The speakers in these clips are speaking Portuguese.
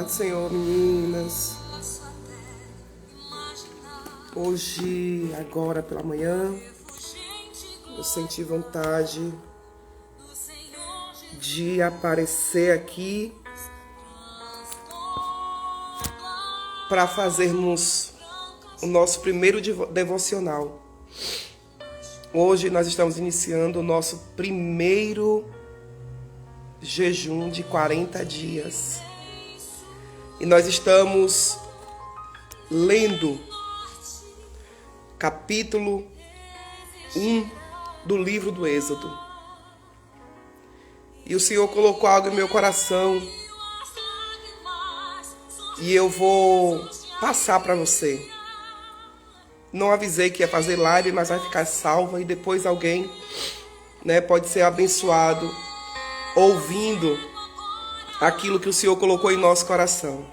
Paz do Senhor, meninas. Hoje, agora pela manhã, eu senti vontade de aparecer aqui para fazermos o nosso primeiro devocional. Hoje nós estamos iniciando o nosso primeiro jejum de 40 dias. E nós estamos lendo capítulo 1 do livro do Êxodo. E o Senhor colocou algo em meu coração e eu vou passar para você. Não avisei que ia fazer live, mas vai ficar salva e depois alguém, pode ser abençoado ouvindo aquilo que o Senhor colocou em nosso coração.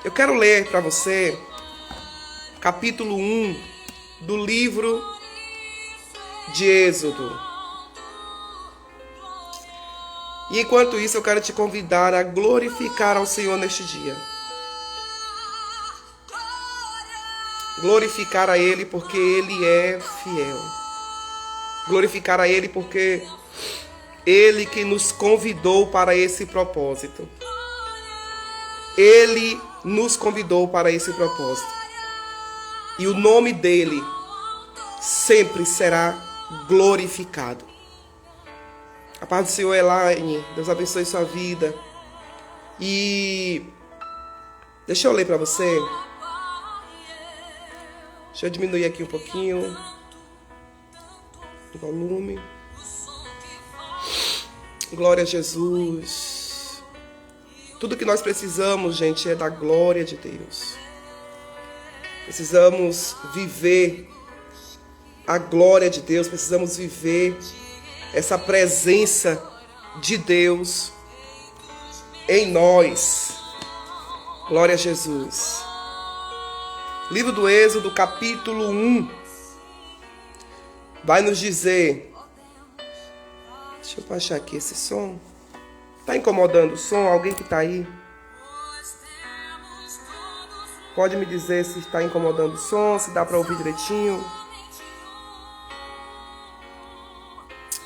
Eu quero ler para você capítulo 1 do livro de Êxodo. E enquanto isso, eu quero te convidar a glorificar ao Senhor neste dia. Glorificar a Ele porque Ele é fiel. Glorificar a Ele porque Ele que nos convidou para esse propósito. Ele nos convidou para esse propósito. E o nome dele sempre será glorificado. A paz do Senhor, Elaine. Deus abençoe sua vida. E deixa eu ler para você. Deixa eu diminuir aqui um pouquinho o volume. Glória a Jesus. Tudo que nós precisamos, gente, é da glória de Deus. Precisamos viver a glória de Deus. Precisamos viver essa presença de Deus em nós. Glória a Jesus. Livro do Êxodo, capítulo 1. Vai nos dizer... Deixa eu baixar aqui esse som. Tá incomodando o som? Alguém que tá aí? Pode me dizer se está incomodando o som, se dá para ouvir direitinho.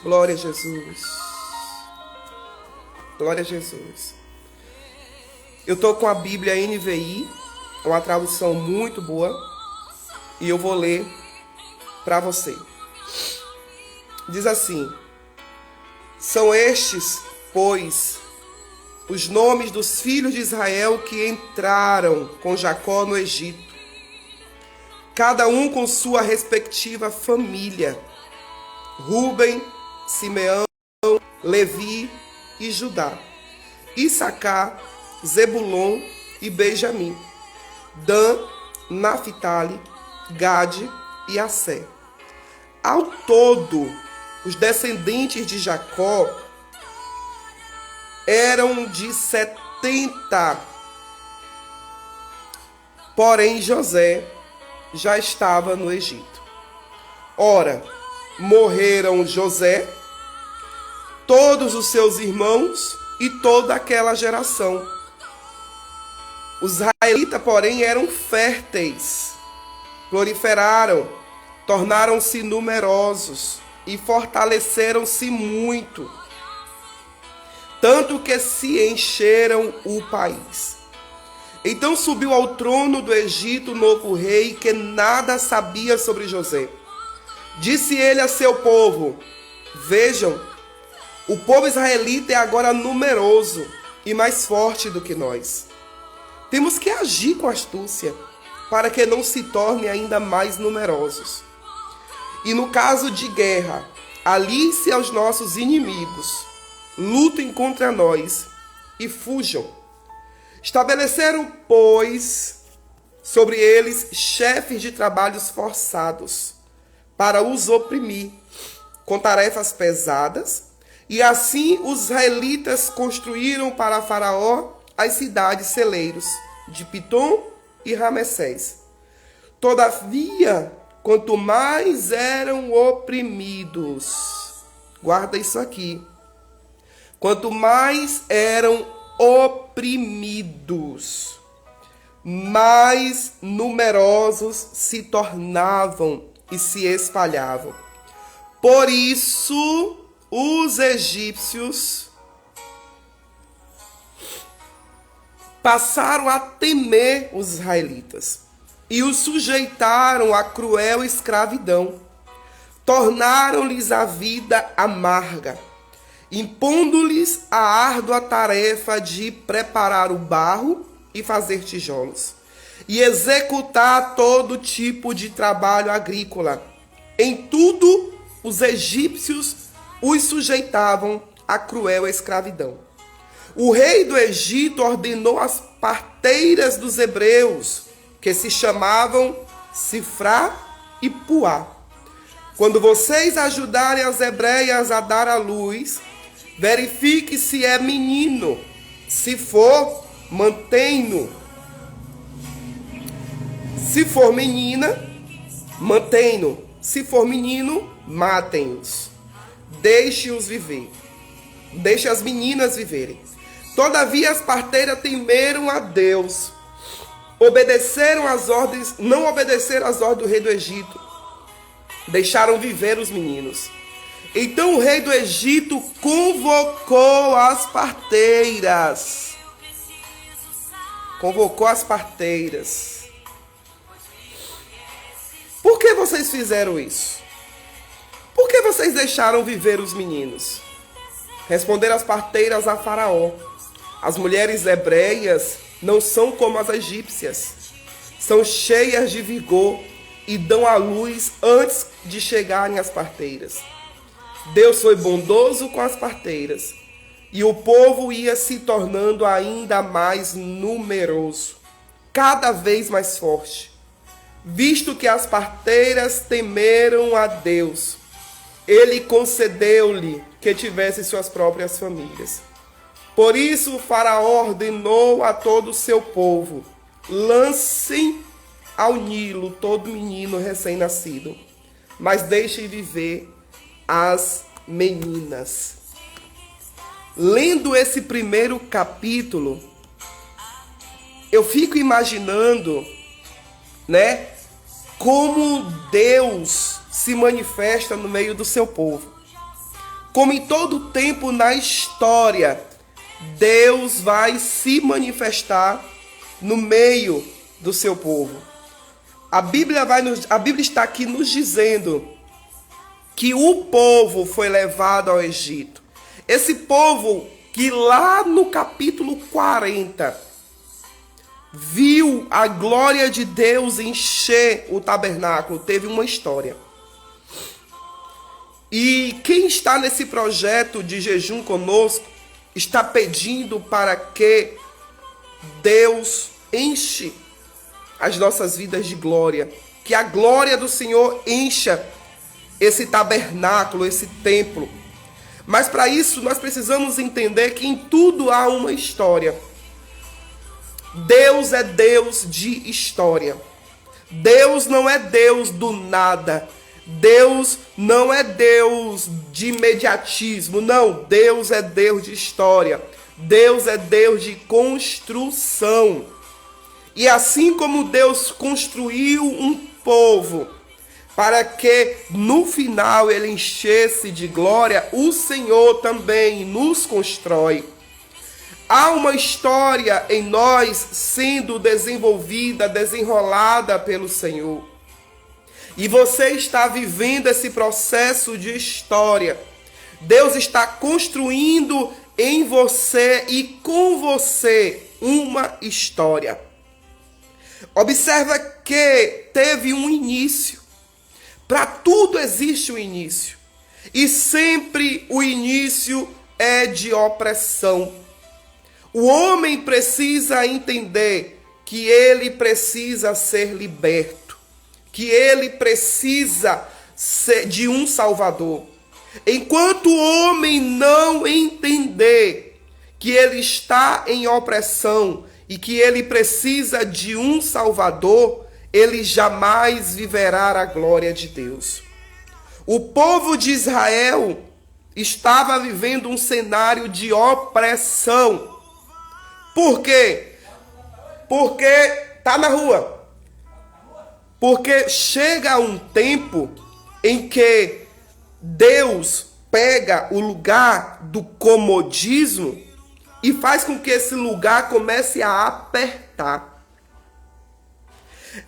Glória a Jesus. Glória a Jesus. Eu tô com a Bíblia NVI, uma tradução muito boa, e eu vou ler para você. Diz assim: são estes, pois, os nomes dos filhos de Israel que entraram com Jacó no Egito, cada um com sua respectiva família: Rúben, Simeão, Levi e Judá, Issacar, Zebulon e Benjamim, Dan, Naphtali, Gade e Assé. Ao todo, os descendentes de Jacó eram de 70. Porém, José já estava no Egito. Ora, morreram José, todos os seus irmãos e toda aquela geração. Os israelitas, porém, eram férteis, proliferaram, tornaram-se numerosos e fortaleceram-se muito, tanto que se encheram o país. Então subiu ao trono do Egito o novo rei que nada sabia sobre José. Disse ele a seu povo: vejam, o povo israelita é agora numeroso e mais forte do que nós. Temos que agir com astúcia para que não se tornem ainda mais numerosos. E no caso de guerra, alie-se aos nossos inimigos, lutem contra nós e fujam. Estabeleceram, pois, sobre eles chefes de trabalhos forçados, para os oprimir, com tarefas pesadas, e assim os israelitas construíram para Faraó as cidades celeiros de Pitom e Ramessés. Todavia, quanto mais eram oprimidos, guarda isso aqui, quanto mais eram oprimidos, mais numerosos se tornavam e se espalhavam. Por isso, os egípcios passaram a temer os israelitas e os sujeitaram à cruel escravidão. Tornaram-lhes a vida amarga, impondo-lhes a árdua tarefa de preparar o barro e fazer tijolos, e executar todo tipo de trabalho agrícola. Em tudo, os egípcios os sujeitavam à cruel escravidão. O rei do Egito ordenou as parteiras dos hebreus, que se chamavam Sifrá e Puá: quando vocês ajudarem as hebreias a dar à luz, verifique se é menino. Se for, mantém-no. Se for menina, mantém-no. Se for menino, matem-os. Deixe-os viver. Deixe as meninas viverem. Todavia as parteiras temeram a Deus. Não obedeceram às ordens do rei do Egito. Deixaram viver os meninos. Então o rei do Egito convocou as parteiras. Convocou as parteiras. Por que vocês fizeram isso? Por que vocês deixaram viver os meninos? Responderam as parteiras a Faraó: as mulheres hebreias não são como as egípcias. São cheias de vigor e dão à luz antes de chegarem às parteiras. Deus foi bondoso com as parteiras, e o povo ia se tornando ainda mais numeroso, cada vez mais forte. Visto que as parteiras temeram a Deus, ele concedeu-lhe que tivesse suas próprias famílias. Por isso o Faraó ordenou a todo o seu povo: lancem ao Nilo todo menino recém-nascido, mas deixem viver as meninas. Lendo esse primeiro capítulo, eu fico imaginando, como Deus se manifesta no meio do seu povo. Como em todo tempo na história, Deus vai se manifestar no meio do seu povo. A Bíblia está aqui nos dizendo que o povo foi levado ao Egito. Esse povo que lá no capítulo 40 viu a glória de Deus encher o tabernáculo, teve uma história. E quem está nesse projeto de jejum conosco está pedindo para que Deus enche as nossas vidas de glória, que a glória do Senhor encha esse tabernáculo, esse templo. Mas para isso nós precisamos entender que em tudo há uma história. Deus é Deus de história. Deus não é Deus do nada. Deus não é Deus de imediatismo. Não, Deus é Deus de história. Deus é Deus de construção. E assim como Deus construiu um povo para que no final ele enchesse de glória, o Senhor também nos constrói. Há uma história em nós sendo desenvolvida, desenrolada pelo Senhor. E você está vivendo esse processo de história. Deus está construindo em você e com você uma história. Observa que teve um início. Para tudo existe um início. E sempre o início é de opressão. O homem precisa entender que ele precisa ser liberto. Que ele precisa de um Salvador. Enquanto o homem não entender que ele está em opressão e que ele precisa de um Salvador, ele jamais viverá a glória de Deus. O povo de Israel estava vivendo um cenário de opressão. Por quê? Porque está na rua. Porque chega um tempo em que Deus pega o lugar do comodismo e faz com que esse lugar comece a apertar.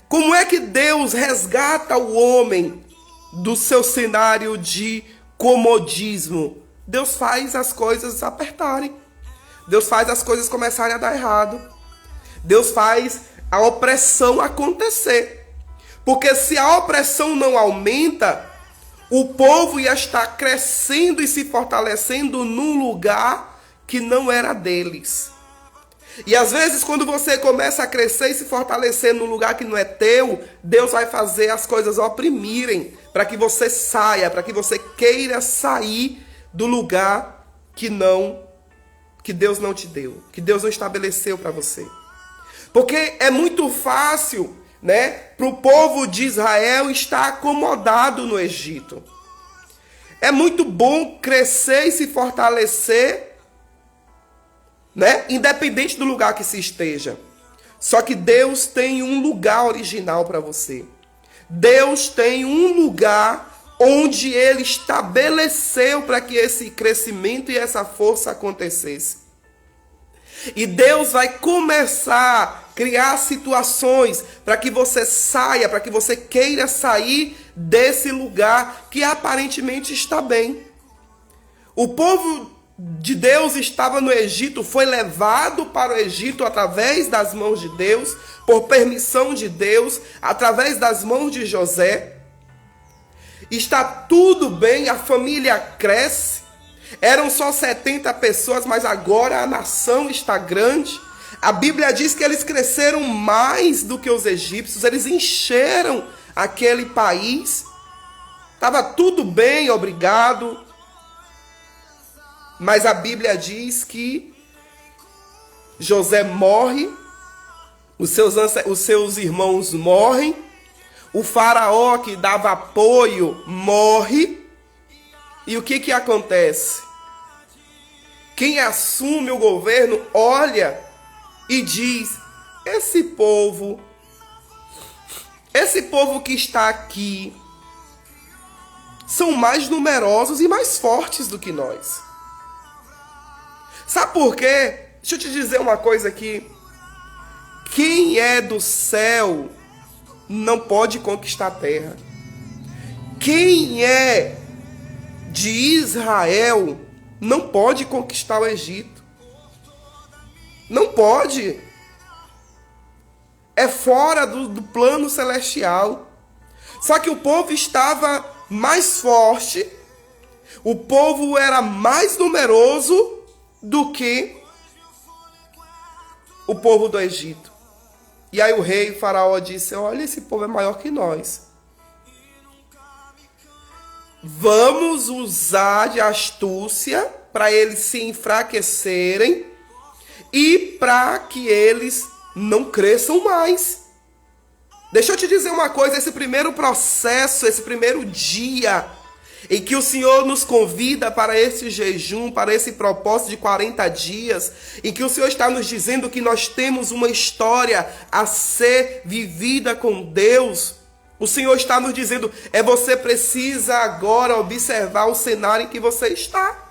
Como é que Deus resgata o homem do seu cenário de comodismo? Deus faz as coisas apertarem. Deus faz as coisas começarem a dar errado. Deus faz a opressão acontecer. Porque se a opressão não aumenta, o povo ia estar crescendo e se fortalecendo num lugar que não era deles. E às vezes quando você começa a crescer e se fortalecer num lugar que não é teu, Deus vai fazer as coisas oprimirem para que você saia, para que você queira sair do lugar que Deus não te deu, que Deus não estabeleceu para você. Porque é muito fácil, né, para o povo de Israel estar acomodado no Egito. É muito bom crescer e se fortalecer, né, independente do lugar que se esteja. Só que Deus tem um lugar original para você. Deus tem um lugar onde Ele estabeleceu para que esse crescimento e essa força acontecesse. E Deus vai começar a criar situações para que você saia, para que você queira sair desse lugar que aparentemente está bem. O povo de Deus estava no Egito, foi levado para o Egito através das mãos de Deus, por permissão de Deus, através das mãos de José. Está tudo bem, a família cresce. Eram só 70 pessoas, mas agora a nação está grande. A Bíblia diz que eles cresceram mais do que os egípcios, eles encheram aquele país. Estava tudo bem, obrigado. Mas a Bíblia diz que José morre, os seus irmãos morrem, o faraó que dava apoio morre. E o que acontece? Quem assume o governo olha e diz: esse povo que está aqui são mais numerosos e mais fortes do que nós. Sabe por quê? Deixa eu te dizer uma coisa aqui. Quem é do céu não pode conquistar a terra. Quem é de Israel não pode conquistar o Egito. Não pode. É fora do plano celestial. Só que o povo estava mais forte. O povo era mais numeroso do que o povo do Egito. E aí o rei Faraó disse: olha, esse povo é maior que nós. Vamos usar de astúcia para eles se enfraquecerem e para que eles não cresçam mais. Deixa eu te dizer uma coisa, esse primeiro processo, esse primeiro dia em que o Senhor nos convida para esse jejum, para esse propósito de 40 dias, em que o Senhor está nos dizendo que nós temos uma história a ser vivida com Deus, o Senhor está nos dizendo: você precisa agora observar o cenário em que você está.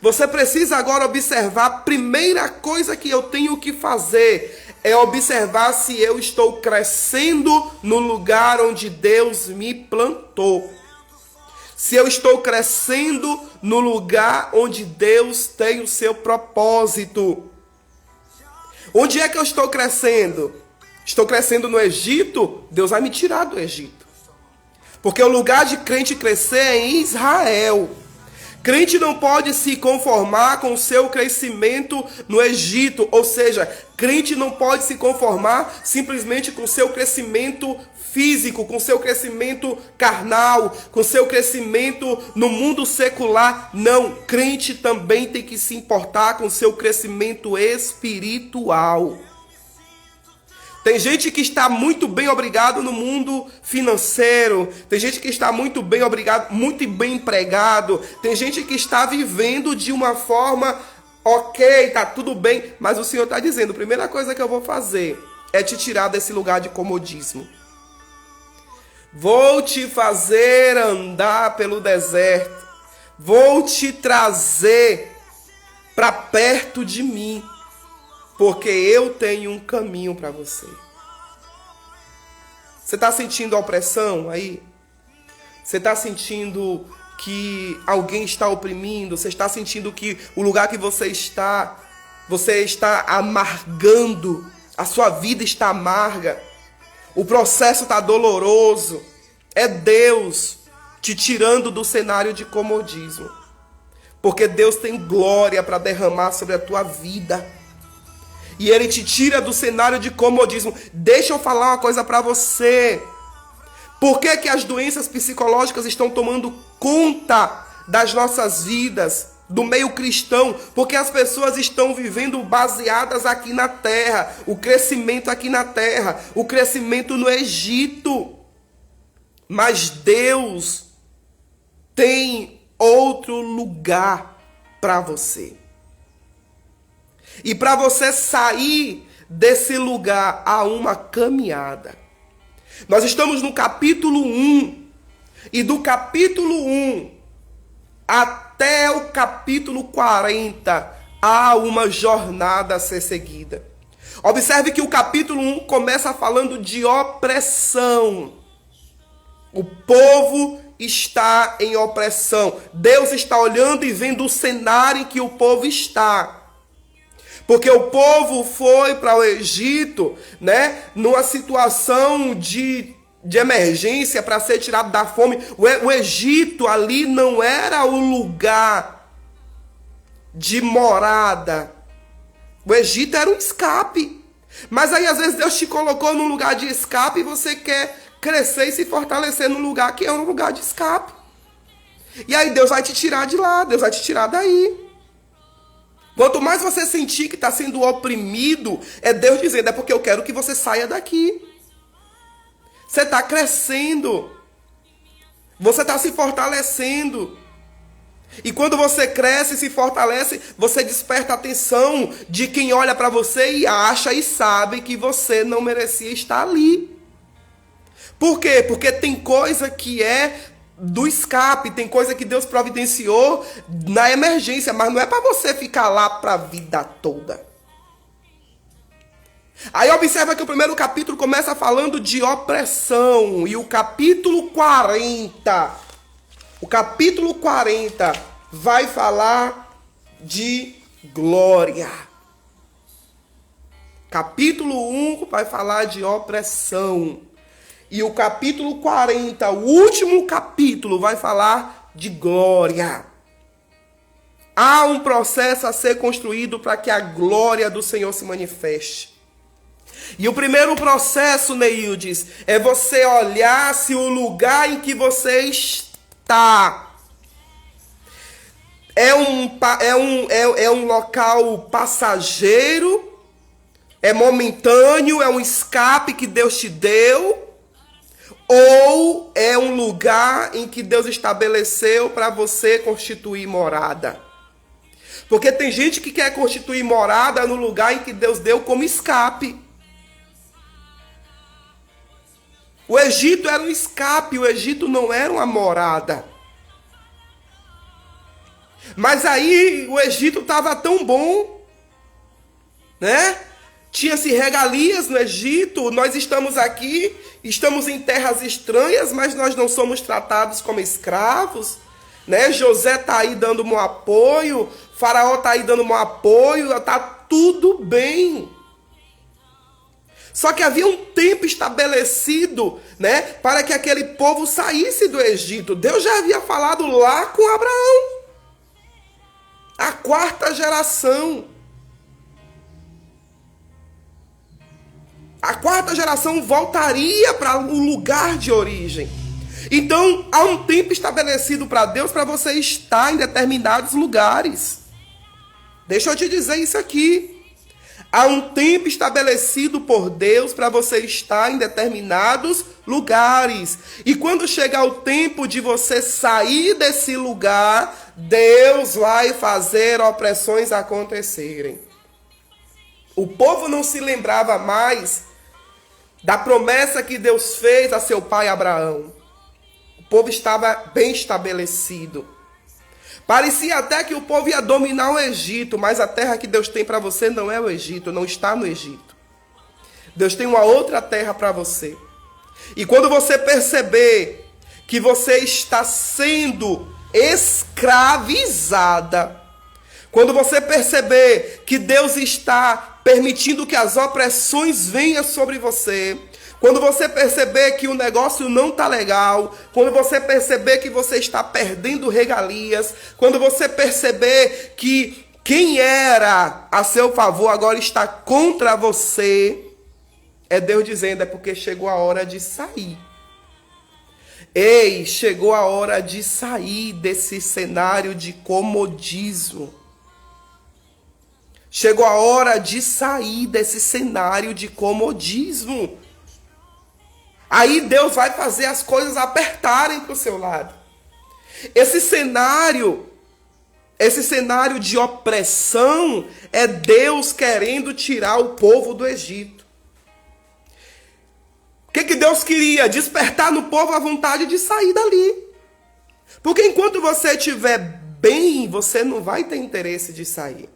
Você precisa agora observar, a primeira coisa que eu tenho que fazer é observar se eu estou crescendo no lugar onde Deus me plantou. Se eu estou crescendo no lugar onde Deus tem o seu propósito. Onde é que eu estou crescendo? Estou crescendo no Egito? Deus vai me tirar do Egito. Porque o lugar de crente crescer é em Israel. Crente não pode se conformar com o seu crescimento no Egito. Ou seja, crente não pode se conformar simplesmente com o seu crescimento físico, com o seu crescimento carnal, com o seu crescimento no mundo secular. Não, crente também tem que se importar com o seu crescimento espiritual. Tem gente que está muito bem, obrigado, no mundo financeiro. Tem gente que está muito bem, obrigado, muito bem empregado. Tem gente que está vivendo de uma forma, ok, tá tudo bem. Mas o Senhor está dizendo, a primeira coisa que eu vou fazer é te tirar desse lugar de comodismo. Vou te fazer andar pelo deserto. Vou te trazer para perto de mim. Porque eu tenho um caminho para você. Você está sentindo a opressão aí? Você está sentindo que alguém está oprimindo? Você está sentindo que o lugar que você está amargando? A sua vida está amarga? O processo está doloroso? É Deus te tirando do cenário de comodismo. Porque Deus tem glória para derramar sobre a tua vida. E Ele te tira do cenário de comodismo. Deixa eu falar uma coisa para você. Por que que as doenças psicológicas estão tomando conta das nossas vidas, do meio cristão? Porque as pessoas estão vivendo baseadas aqui na terra. O crescimento aqui na terra. O crescimento no Egito. Mas Deus tem outro lugar para você. E para você sair desse lugar há uma caminhada. Nós estamos no capítulo 1. E do capítulo 1 até o capítulo 40 há uma jornada a ser seguida. Observe que o capítulo 1 começa falando de opressão. O povo está em opressão. Deus está olhando e vendo o cenário em que o povo está. Porque o povo foi para o Egito, né, numa situação de emergência para ser tirado da fome. O Egito ali não era o lugar de morada. O Egito era um escape. Mas aí às vezes Deus te colocou num lugar de escape e você quer crescer e se fortalecer num lugar que é um lugar de escape. E aí Deus vai te tirar de lá, Deus vai te tirar daí. Quanto mais você sentir que está sendo oprimido, é Deus dizendo, é porque eu quero que você saia daqui. Você está crescendo. Você está se fortalecendo. E quando você cresce e se fortalece, você desperta a atenção de quem olha para você e acha e sabe que você não merecia estar ali. Por quê? Porque tem coisa que é do escape, tem coisa que Deus providenciou na emergência, mas não é para você ficar lá para a vida toda. Aí observa que o primeiro capítulo começa falando de opressão, e o capítulo 40 vai falar de glória. Capítulo 1 vai falar de opressão. E o capítulo 40, o último capítulo, vai falar de glória. Há um processo a ser construído para que a glória do Senhor se manifeste. E o primeiro processo, Neildes, é você olhar se o lugar em que você está é um local passageiro, é momentâneo, é um escape que Deus te deu, ou é um lugar em que Deus estabeleceu para você constituir morada. Porque tem gente que quer constituir morada no lugar em que Deus deu como escape. O Egito era um escape, o Egito não era uma morada. Mas aí o Egito estava tão bom, né? Tinha-se regalias no Egito, nós estamos aqui, estamos em terras estranhas, mas nós não somos tratados como escravos, né? José está aí dando um apoio, Faraó está aí dando um apoio, está tudo bem. Só que havia um tempo estabelecido, né, para que aquele povo saísse do Egito. Deus já havia falado lá com Abraão. A quarta geração. A quarta geração voltaria para o lugar de origem. Então, há um tempo estabelecido para Deus para você estar em determinados lugares. Deixa eu te dizer isso aqui. Há um tempo estabelecido por Deus para você estar em determinados lugares. E quando chegar o tempo de você sair desse lugar, Deus vai fazer opressões acontecerem. O povo não se lembrava mais da promessa que Deus fez a seu pai Abraão. O povo estava bem estabelecido. Parecia até que o povo ia dominar o Egito, mas a terra que Deus tem para você não é o Egito, não está no Egito. Deus tem uma outra terra para você. E quando você perceber que você está sendo escravizada, quando você perceber que Deus está permitindo que as opressões venham sobre você, quando você perceber que o negócio não está legal, quando você perceber que você está perdendo regalias, quando você perceber que quem era a seu favor agora está contra você, é Deus dizendo, é porque chegou a hora de sair. Ei, chegou a hora de sair desse cenário de comodismo. Chegou a hora de sair desse cenário de comodismo. Aí Deus vai fazer as coisas apertarem para o seu lado. Esse cenário de opressão é Deus querendo tirar o povo do Egito. O que Deus queria? Despertar no povo a vontade de sair dali. Porque enquanto você estiver bem, você não vai ter interesse de sair.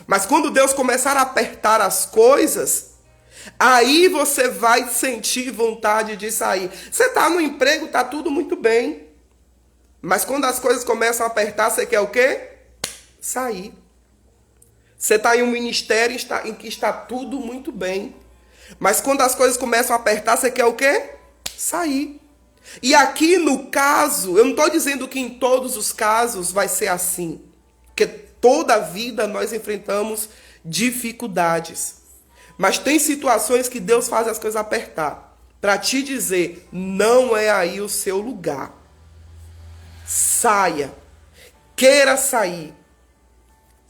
Mas quando Deus começar a apertar as coisas, aí você vai sentir vontade de sair. Você está no emprego, está tudo muito bem. Mas quando as coisas começam a apertar, você quer o quê? Sair. Você está em um ministério em que está tudo muito bem. Mas quando as coisas começam a apertar, você quer o quê? Sair. E aqui no caso, eu não estou dizendo que em todos os casos vai ser assim. Porque toda a vida nós enfrentamos dificuldades. Mas tem situações que Deus faz as coisas apertar. Para te dizer, não é aí o seu lugar. Saia. Queira sair.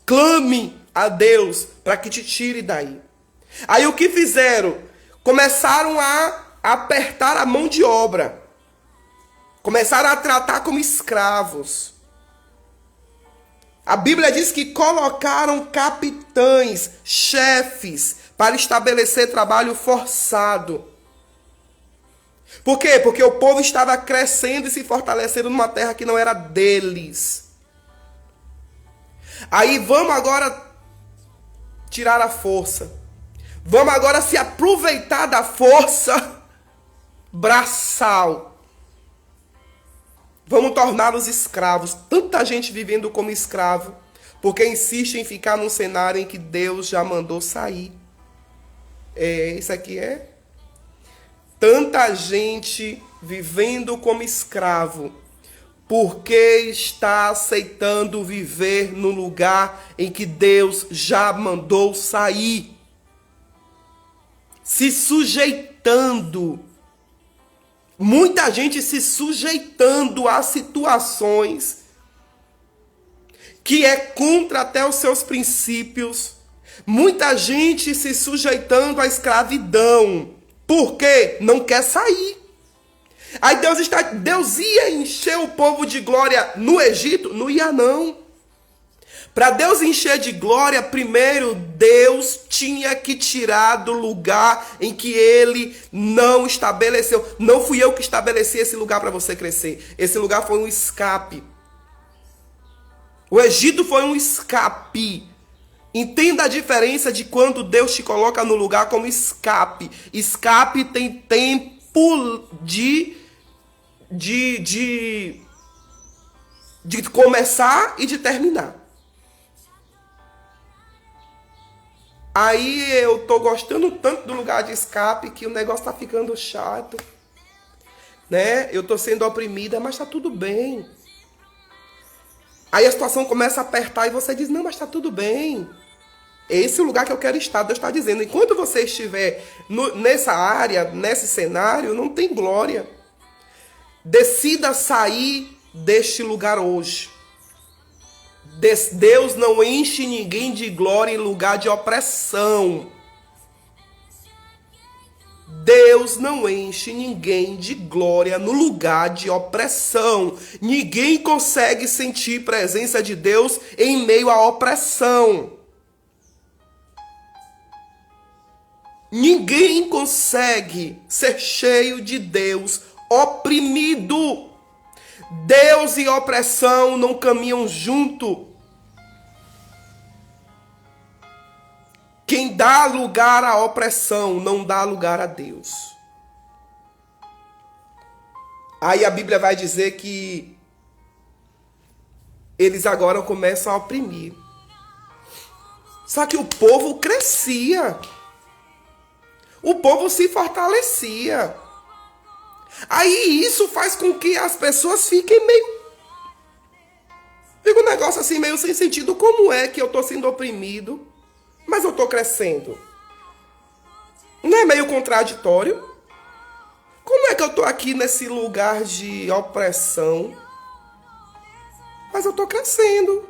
Clame a Deus para que te tire daí. Aí o que fizeram? Começaram a apertar a mão de obra. Começaram a tratar como escravos. A Bíblia diz que colocaram capitães, chefes, para estabelecer trabalho forçado. Por quê? Porque o povo estava crescendo e se fortalecendo numa terra que não era deles. Aí vamos agora tirar a força. Vamos agora se aproveitar da força braçal. Vamos torná-los escravos. Tanta gente vivendo como escravo, porque insiste em ficar num cenário em que Deus já mandou sair. Isso aqui é? Tanta gente vivendo como escravo, porque está aceitando viver no lugar em que Deus já mandou sair. Se sujeitando. Muita gente se sujeitando a situações que é contra até os seus princípios. Muita gente se sujeitando à escravidão. Por quê? Não quer sair. Aí Deus ia encher o povo de glória no Egito? Não ia não. Para Deus encher de glória, primeiro Deus tinha que tirar do lugar em que Ele não estabeleceu. Não fui eu que estabeleci esse lugar para você crescer. Esse lugar foi um escape. O Egito foi um escape. Entenda a diferença de quando Deus te coloca no lugar como escape. Escape tem tempo de começar e de terminar. Aí eu tô gostando tanto do lugar de escape que o negócio tá ficando chato, né? Eu tô sendo oprimida, mas tá tudo bem. Aí a situação começa a apertar e você diz, não, mas tá tudo bem. Esse é o lugar que eu quero estar. Deus está dizendo, enquanto você estiver nessa área, nesse cenário, não tem glória. Decida sair deste lugar hoje. Deus não enche ninguém de glória em lugar de opressão. Deus não enche ninguém de glória no lugar de opressão. Ninguém consegue sentir presença de Deus em meio à opressão. Ninguém consegue ser cheio de Deus oprimido. Deus e opressão não caminham junto. Quem dá lugar à opressão não dá lugar a Deus. Aí a Bíblia vai dizer que eles agora começam a oprimir. Só que o povo crescia. O povo se fortalecia. Aí isso faz com que as pessoas fiquem meio... Fica um negócio assim meio sem sentido. Como é que eu estou sendo oprimido, mas eu estou crescendo? Não é meio contraditório? Como é que eu estou aqui nesse lugar de opressão, mas eu estou crescendo?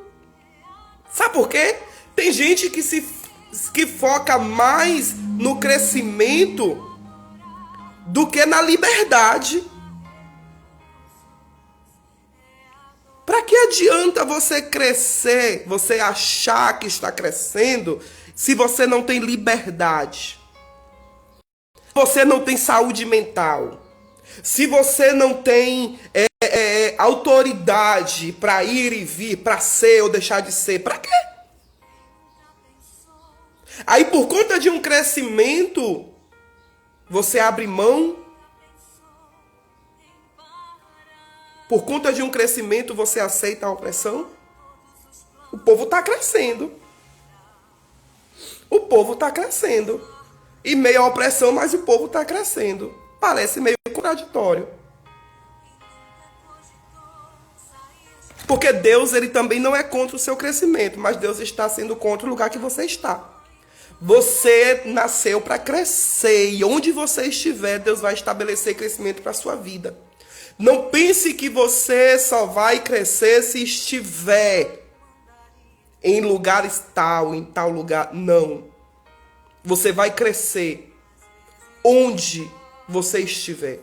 Sabe por quê? Tem gente que foca mais no crescimento do que na liberdade. Para que adianta você crescer, você achar que está crescendo, se você não tem liberdade? Se você não tem saúde mental? Se você não tem autoridade para ir e vir, para ser ou deixar de ser? Para quê? Aí por conta de um crescimento, você abre mão. Por conta de um crescimento, você aceita a opressão? O povo está crescendo. O povo está crescendo. E meio à opressão, mas o povo está crescendo. Parece meio contraditório. Porque Deus, ele também não é contra o seu crescimento, mas Deus está sendo contra o lugar que você está. Você nasceu para crescer, e onde você estiver, Deus vai estabelecer crescimento para a sua vida. Não pense que você só vai crescer se estiver em lugares tal, em tal lugar. Não. Você vai crescer onde você estiver.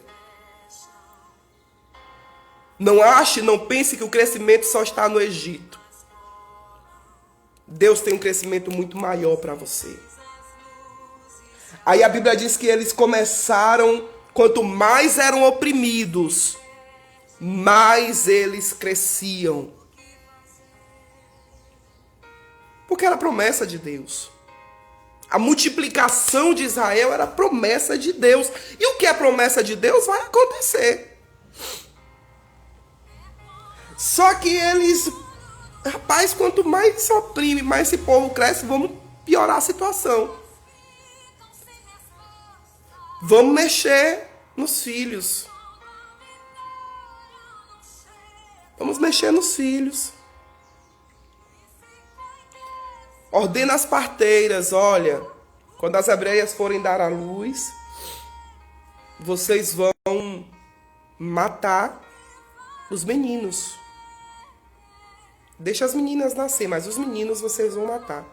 Não pense que o crescimento só está no Egito. Deus tem um crescimento muito maior para você. Aí a Bíblia diz que eles começaram, quanto mais eram oprimidos, mais eles cresciam. Porque era promessa de Deus. A multiplicação de Israel era promessa de Deus. E o que é promessa de Deus vai acontecer. Só que eles... Rapaz, quanto mais se oprime, mais esse povo cresce, vamos piorar a situação. Vamos mexer nos filhos. Vamos mexer nos filhos. Ordena as parteiras, olha, quando as hebreias forem dar à luz, vocês vão matar os meninos. Deixa as meninas nascer, mas os meninos vocês vão matar.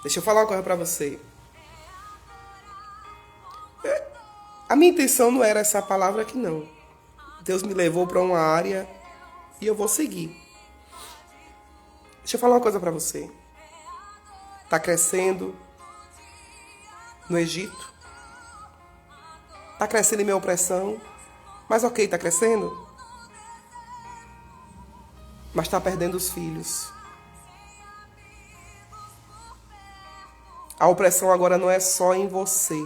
Deixa eu falar uma coisa pra você. A minha intenção não era essa palavra aqui, não. Deus me levou para uma área e eu vou seguir. Deixa eu falar uma coisa pra você. Tá crescendo no Egito. Tá crescendo em minha opressão. Mas ok, tá crescendo. Mas está perdendo os filhos. A opressão agora não é só em você.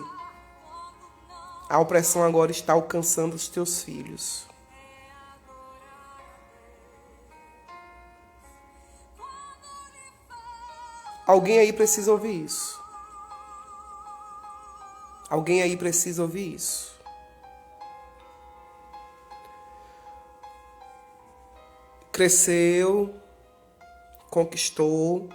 A opressão agora está alcançando os teus filhos. Alguém aí precisa ouvir isso. Alguém aí precisa ouvir isso. Cresceu, conquistou,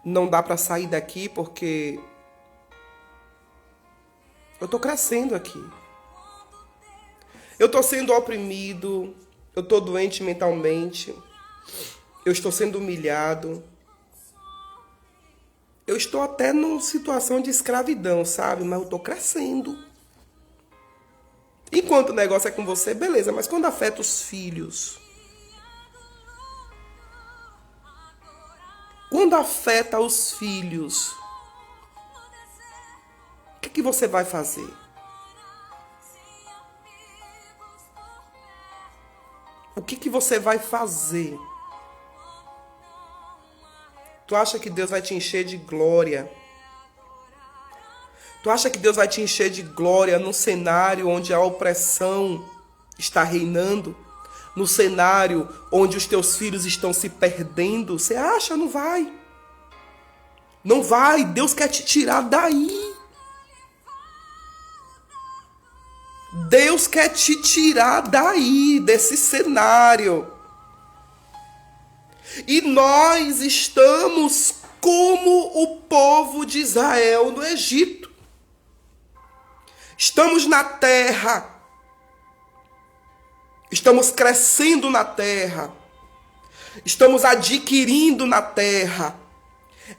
não dá para sair daqui porque eu tô crescendo aqui. Eu estou sendo oprimido, eu estou doente mentalmente, eu estou sendo humilhado. Eu estou até numa situação de escravidão, sabe? Mas eu estou crescendo. Enquanto o negócio é com você, beleza. Mas quando afeta os filhos? Quando afeta os filhos? O que você vai fazer? O que você vai fazer? Tu acha que Deus vai te encher de glória? Tu acha que Deus vai te encher de glória num cenário onde a opressão está reinando? No cenário onde os teus filhos estão se perdendo? Você acha? Não vai. Não vai. Deus quer te tirar daí. Deus quer te tirar daí, desse cenário. E nós estamos como o povo de Israel no Egito. Estamos na terra. Estamos crescendo na terra. Estamos adquirindo na terra.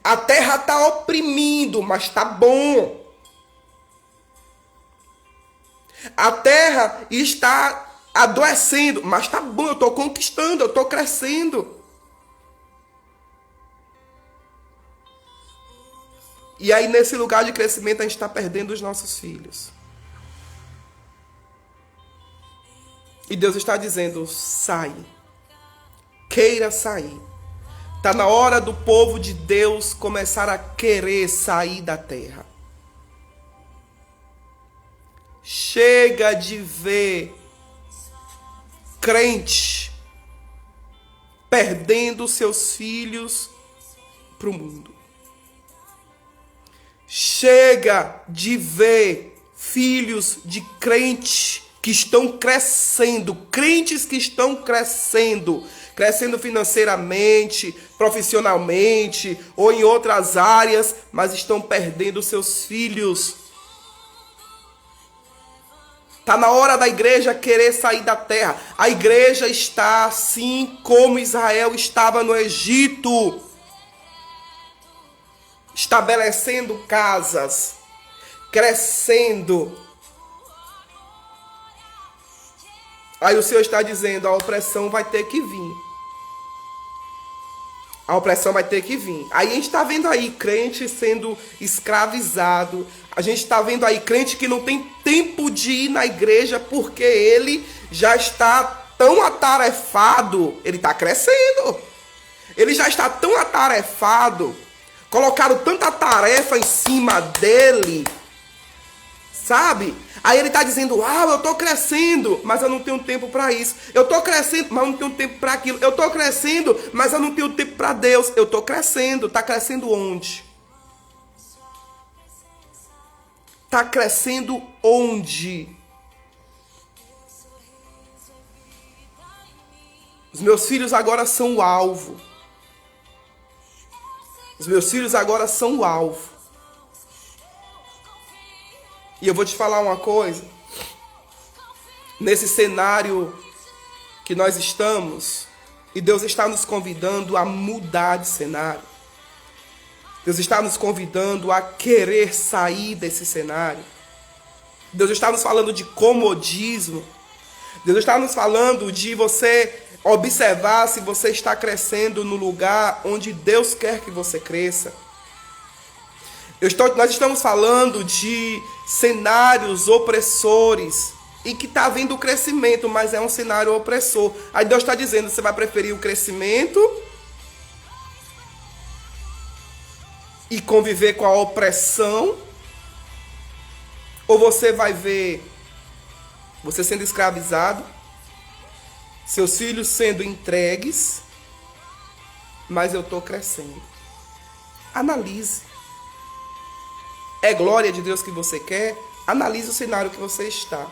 A terra está oprimindo, mas está bom. A terra está adoecendo, mas está bom, eu estou conquistando, eu estou crescendo. E aí, nesse lugar de crescimento, a gente está perdendo os nossos filhos. E Deus está dizendo, sai. Queira sair. Está na hora do povo de Deus começar a querer sair da terra. Chega de ver crente perdendo seus filhos para o mundo. Chega de ver filhos de crente que estão crescendo, crentes que estão crescendo financeiramente, profissionalmente ou em outras áreas, mas estão perdendo seus filhos. Está na hora da igreja querer sair da terra. A igreja está assim como Israel estava no Egito. Estabelecendo casas. Crescendo. Aí o Senhor está dizendo, a opressão vai ter que vir. A opressão vai ter que vir. Aí a gente está vendo aí crente sendo escravizado. A gente está vendo aí crente que não tem tempo de ir na igreja porque ele já está tão atarefado. Ele está crescendo. Ele já está tão atarefado. Colocaram tanta tarefa em cima dele. Sabe? Aí ele está dizendo, eu estou crescendo, mas eu não tenho tempo para isso. Eu estou crescendo, mas eu não tenho tempo para aquilo. Eu estou crescendo, mas eu não tenho tempo para Deus. Eu estou crescendo. Está crescendo onde? Está crescendo onde? Os meus filhos agora são o alvo. Os meus filhos agora são o alvo. E eu vou te falar uma coisa. Nesse cenário que nós estamos, e Deus está nos convidando a mudar de cenário. Deus está nos convidando a querer sair desse cenário. Deus está nos falando de comodismo. Deus está nos falando de você observar se você está crescendo no lugar onde Deus quer que você cresça. Nós estamos falando de cenários opressores e que está havendo crescimento, mas é um cenário opressor. Aí Deus está dizendo, você vai preferir o crescimento e conviver com a opressão? Ou você vai ver você sendo escravizado, seus filhos sendo entregues, mas eu estou crescendo? Analise. É glória de Deus que você quer? Analise o cenário que você está.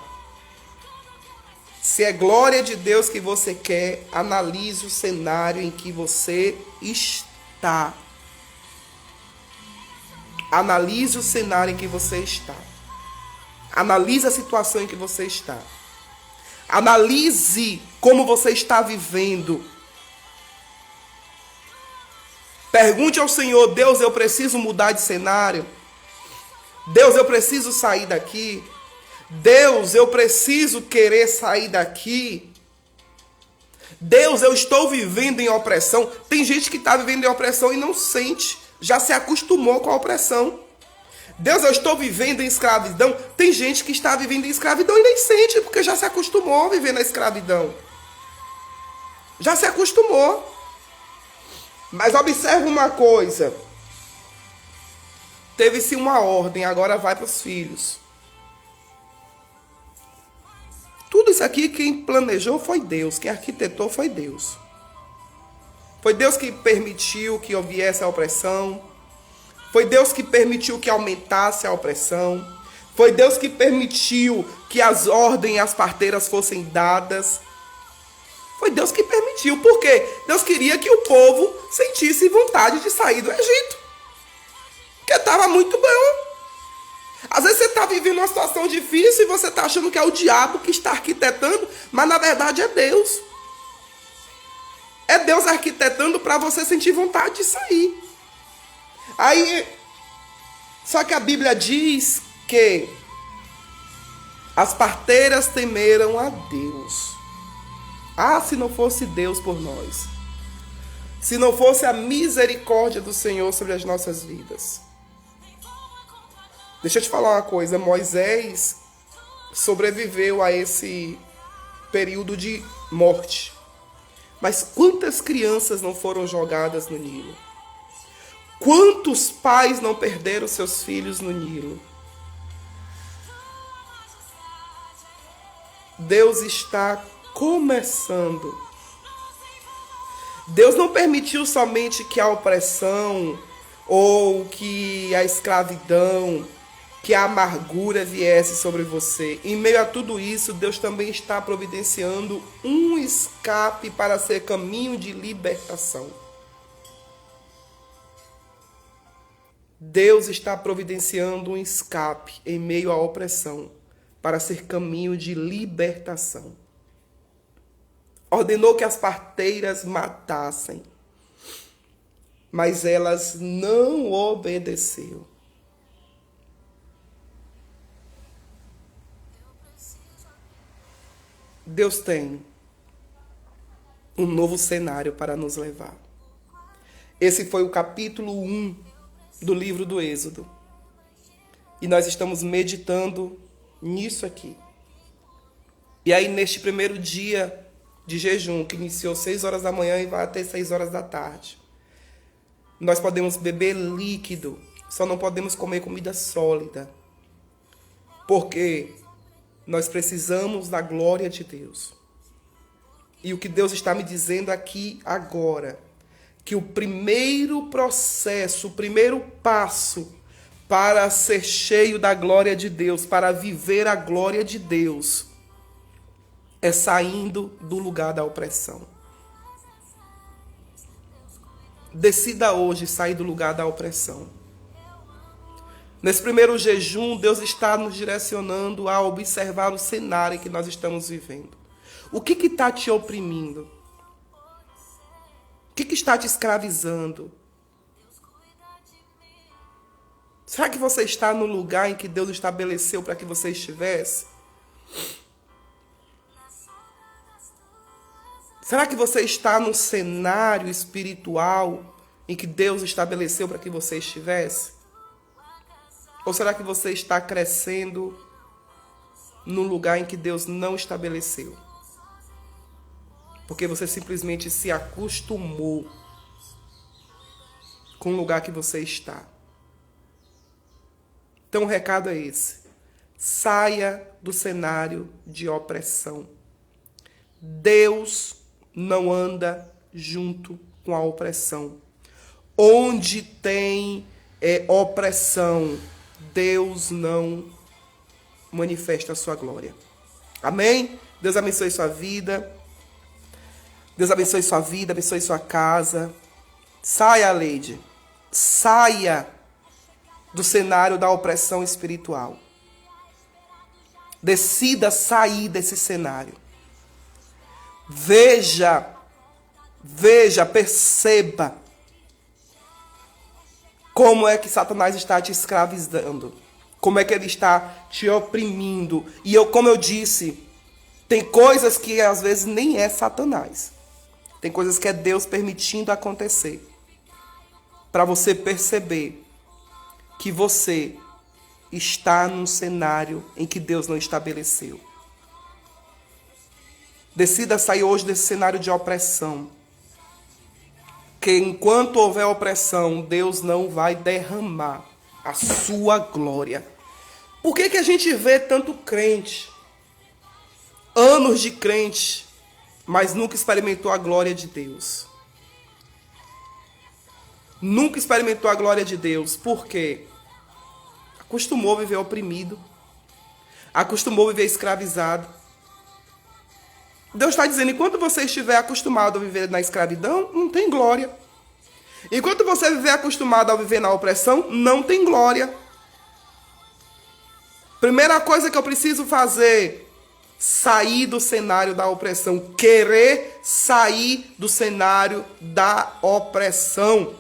Se é glória de Deus que você quer, analise o cenário em que você está. Analise o cenário em que você está. Analise a situação em que você está. Analise como você está vivendo. Pergunte ao Senhor: Deus, eu preciso mudar de cenário. Deus, eu preciso sair daqui. Deus, eu preciso querer sair daqui. Deus, eu estou vivendo em opressão. Tem gente que está vivendo em opressão e não sente. Já se acostumou com a opressão. Deus, eu estou vivendo em escravidão. Tem gente que está vivendo em escravidão e nem sente, porque já se acostumou a viver na escravidão. Já se acostumou. Mas observe uma coisa. Teve-se uma ordem, agora vai para os filhos. Tudo isso aqui, quem planejou foi Deus, quem arquitetou foi Deus. Foi Deus que permitiu que houvesse a opressão. Foi Deus que permitiu que aumentasse a opressão. Foi Deus que permitiu que as ordens e as parteiras fossem dadas. Foi Deus que permitiu. Por quê? Deus queria que o povo sentisse vontade de sair do Egito. Porque estava muito bom. Às vezes você está vivendo uma situação difícil e você está achando que é o diabo que está arquitetando, mas na verdade é Deus. É Deus arquitetando para você sentir vontade de sair. Aí, só que a Bíblia diz que as parteiras temeram a Deus. Ah, se não fosse Deus por nós. Se não fosse a misericórdia do Senhor sobre as nossas vidas. Deixa eu te falar uma coisa. Moisés sobreviveu a esse período de morte. Mas quantas crianças não foram jogadas no Nilo? Quantos pais não perderam seus filhos no Nilo? Deus está começando. Deus não permitiu somente que a opressão ou que a escravidão, que a amargura viesse sobre você. Em meio a tudo isso, Deus também está providenciando um escape para ser caminho de libertação. Deus está providenciando um escape em meio à opressão para ser caminho de libertação. Ordenou que as parteiras matassem, mas elas não obedeceram. Deus tem um novo cenário para nos levar. Esse foi o capítulo 1 do livro do Êxodo. E nós estamos meditando nisso aqui. E aí, neste primeiro dia de jejum, que iniciou 6 horas da manhã e vai até 6 horas da tarde, nós podemos beber líquido, só não podemos comer comida sólida. Porque nós precisamos da glória de Deus. E o que Deus está me dizendo aqui agora, que o primeiro processo, o primeiro passo para ser cheio da glória de Deus, para viver a glória de Deus, é saindo do lugar da opressão. Decida hoje sair do lugar da opressão. Nesse primeiro jejum, Deus está nos direcionando a observar o cenário que nós estamos vivendo. O que está te oprimindo? O que está te escravizando? Será que você está no lugar em que Deus estabeleceu para que você estivesse? Será que você está no cenário espiritual em que Deus estabeleceu para que você estivesse? Ou será que você está crescendo num lugar em que Deus não estabeleceu? Porque você simplesmente se acostumou com o lugar que você está. Então o recado é esse. Saia do cenário de opressão. Deus não anda junto com a opressão. Onde tem opressão, Deus não manifesta a sua glória. Amém? Deus abençoe sua vida. Deus abençoe sua vida, abençoe sua casa. Saia, Leide. Saia do cenário da opressão espiritual. Decida sair desse cenário. Veja, perceba como é que Satanás está te escravizando. Como é que ele está te oprimindo. E como eu disse, tem coisas que às vezes nem é Satanás. Tem coisas que é Deus permitindo acontecer. Para você perceber que você está num cenário em que Deus não estabeleceu. Decida sair hoje desse cenário de opressão. Que enquanto houver opressão, Deus não vai derramar a sua glória. Por que a gente vê tanto crente, anos de crente, mas nunca experimentou a glória de Deus? Nunca experimentou a glória de Deus. Por quê? Acostumou a viver oprimido. Acostumou a viver escravizado. Deus está dizendo, enquanto você estiver acostumado a viver na escravidão, não tem glória. Enquanto você viver acostumado a viver na opressão, não tem glória. Primeira coisa que eu preciso fazer, sair do cenário da opressão. Querer sair do cenário da opressão.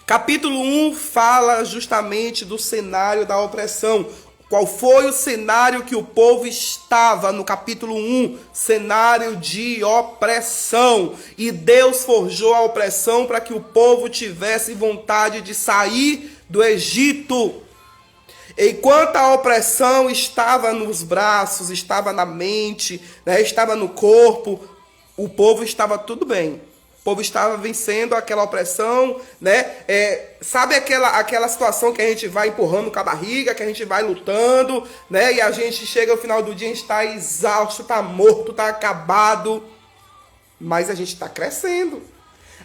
Capítulo 1 fala justamente do cenário da opressão. Qual foi o cenário que o povo estava no capítulo 1? Cenário de opressão. E Deus forjou a opressão para que o povo tivesse vontade de sair do Egito. Enquanto a opressão estava nos braços, estava na mente, estava no corpo, o povo estava tudo bem. O povo estava vencendo aquela opressão, sabe aquela situação que a gente vai empurrando com a barriga, que a gente vai lutando, e a gente chega ao final do dia, a gente está exausto, está morto, está acabado, mas a gente está crescendo.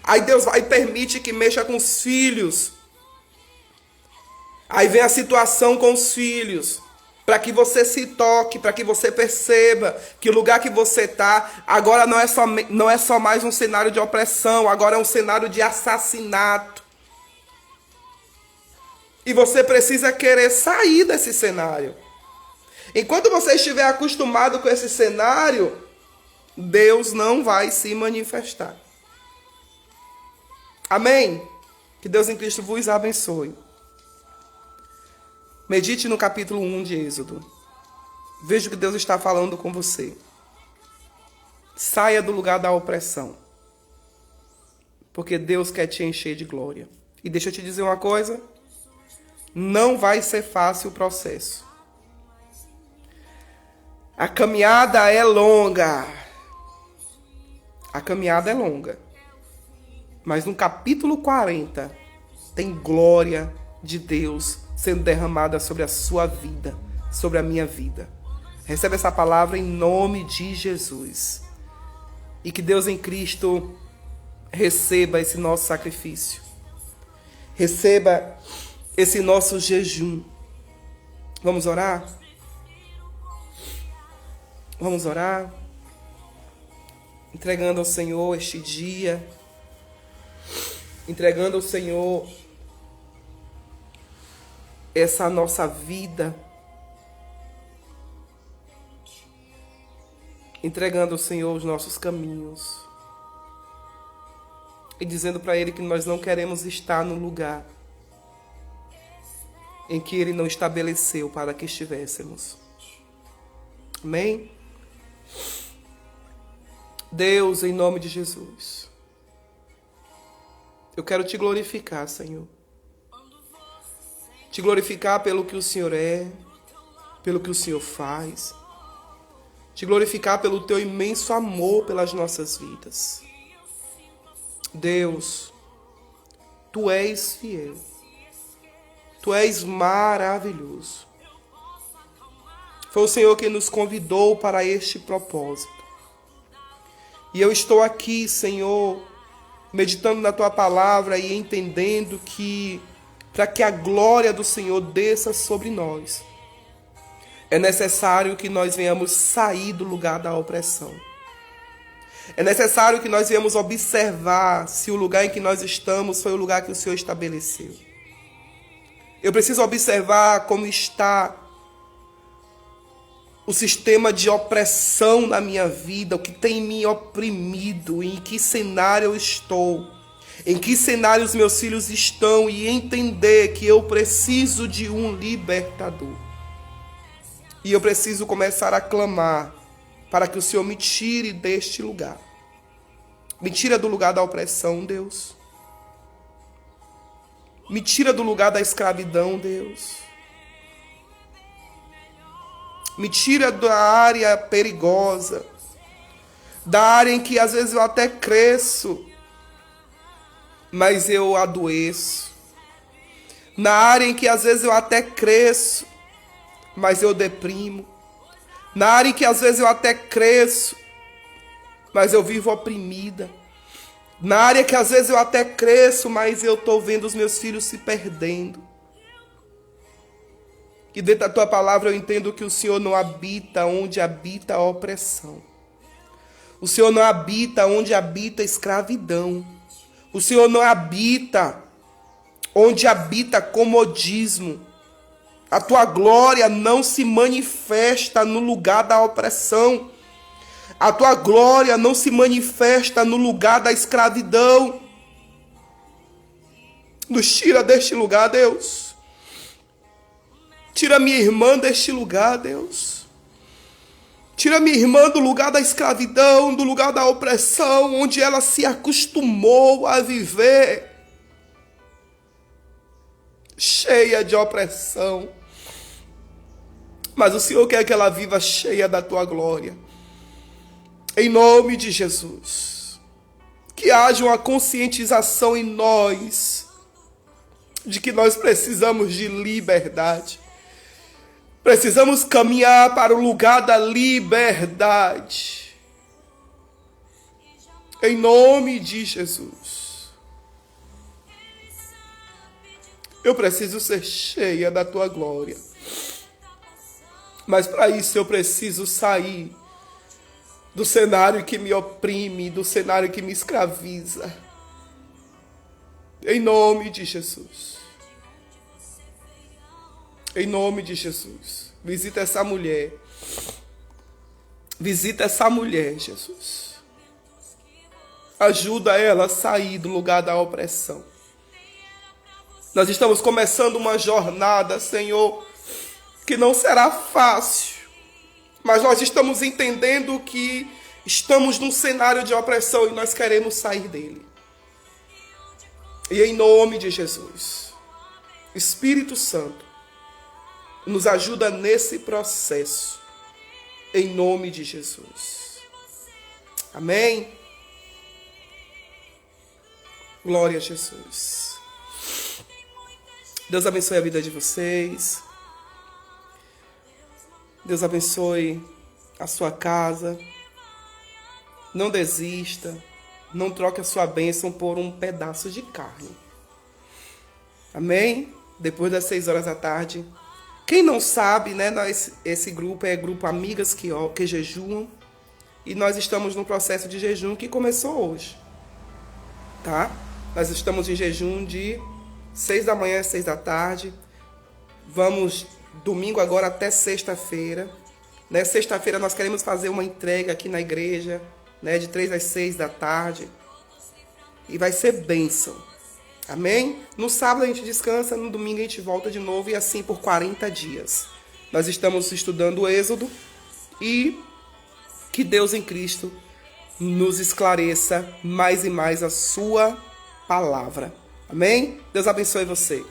Aí Deus vai e permite que mexa com os filhos. Aí vem a situação com os filhos, para que você se toque, para que você perceba que o lugar que você está, agora não é só mais um cenário de opressão, agora é um cenário de assassinato. E você precisa querer sair desse cenário. Enquanto você estiver acostumado com esse cenário, Deus não vai se manifestar. Amém? Que Deus em Cristo vos abençoe. Medite no capítulo 1 de Êxodo. Veja o que Deus está falando com você. Saia do lugar da opressão. Porque Deus quer te encher de glória. E deixa eu te dizer uma coisa. Não vai ser fácil o processo. A caminhada é longa. A caminhada é longa. Mas no capítulo 40 tem glória de Deus sendo derramada sobre a sua vida, sobre a minha vida. Recebe essa palavra em nome de Jesus. E que Deus em Cristo receba esse nosso sacrifício. Receba esse nosso jejum. Vamos orar? Vamos orar? Entregando ao Senhor este dia. Entregando ao Senhor essa nossa vida, entregando ao Senhor os nossos caminhos e dizendo para Ele que nós não queremos estar no lugar em que Ele não estabeleceu para que estivéssemos. Amém? Deus, em nome de Jesus, eu quero te glorificar, Senhor. Te glorificar pelo que o Senhor é, pelo que o Senhor faz. Te glorificar pelo teu imenso amor pelas nossas vidas. Deus, tu és fiel. Tu és maravilhoso. Foi o Senhor quem nos convidou para este propósito. E eu estou aqui, Senhor, meditando na tua palavra e entendendo que para que a glória do Senhor desça sobre nós, é necessário que nós venhamos sair do lugar da opressão. É necessário que nós venhamos observar se o lugar em que nós estamos foi o lugar que o Senhor estabeleceu. Eu preciso observar como está o sistema de opressão na minha vida, o que tem me oprimido, em que cenário eu estou, em que cenário os meus filhos estão, e entender que eu preciso de um libertador. E eu preciso começar a clamar para que o Senhor me tire deste lugar. Me tira do lugar da opressão, Deus. Me tira do lugar da escravidão, Deus. Me tira da área perigosa, da área em que às vezes eu até cresço, mas eu adoeço. Na área em que às vezes eu até cresço, mas eu deprimo. Na área em que às vezes eu até cresço, mas eu vivo oprimida. Na área que às vezes eu até cresço, mas eu estou vendo os meus filhos se perdendo. E dentro da tua palavra eu entendo que o Senhor não habita onde habita a opressão. O Senhor não habita onde habita a escravidão. O Senhor não habita onde habita comodismo. A tua glória não se manifesta no lugar da opressão. A tua glória não se manifesta no lugar da escravidão. Nos tira deste lugar, Deus. Tira minha irmã deste lugar, Deus. Tira minha irmã do lugar da escravidão, do lugar da opressão, onde ela se acostumou a viver. Cheia de opressão. Mas o Senhor quer que ela viva cheia da tua glória. Em nome de Jesus. Que haja uma conscientização em nós de que nós precisamos de liberdade. Precisamos caminhar para o lugar da liberdade. Em nome de Jesus. Eu preciso ser cheia da tua glória. Mas para isso eu preciso sair do cenário que me oprime, do cenário que me escraviza. Em nome de Jesus. Em nome de Jesus. Visita essa mulher. Visita essa mulher, Jesus. Ajuda ela a sair do lugar da opressão. Nós estamos começando uma jornada, Senhor, que não será fácil. Mas nós estamos entendendo que estamos num cenário de opressão e nós queremos sair dele. E em nome de Jesus, Espírito Santo, nos ajuda nesse processo. Em nome de Jesus. Amém? Glória a Jesus. Deus abençoe a vida de vocês. Deus abençoe a sua casa. Não desista. Não troque a sua bênção por um pedaço de carne. Amém? Depois das 6 horas da tarde. Quem não sabe, né? Esse grupo é grupo Amigas que Jejuam. E nós estamos no processo de jejum que começou hoje. Tá? Nós estamos em jejum de 6 da manhã às 6 da tarde. Vamos domingo agora até sexta-feira. Né? Sexta-feira nós queremos fazer uma entrega aqui na igreja, né? De 3 às 6 da tarde. E vai ser bênção. Amém? No sábado a gente descansa, no domingo a gente volta de novo e assim por 40 dias. Nós estamos estudando o Êxodo e que Deus em Cristo nos esclareça mais e mais a sua palavra. Amém? Deus abençoe você.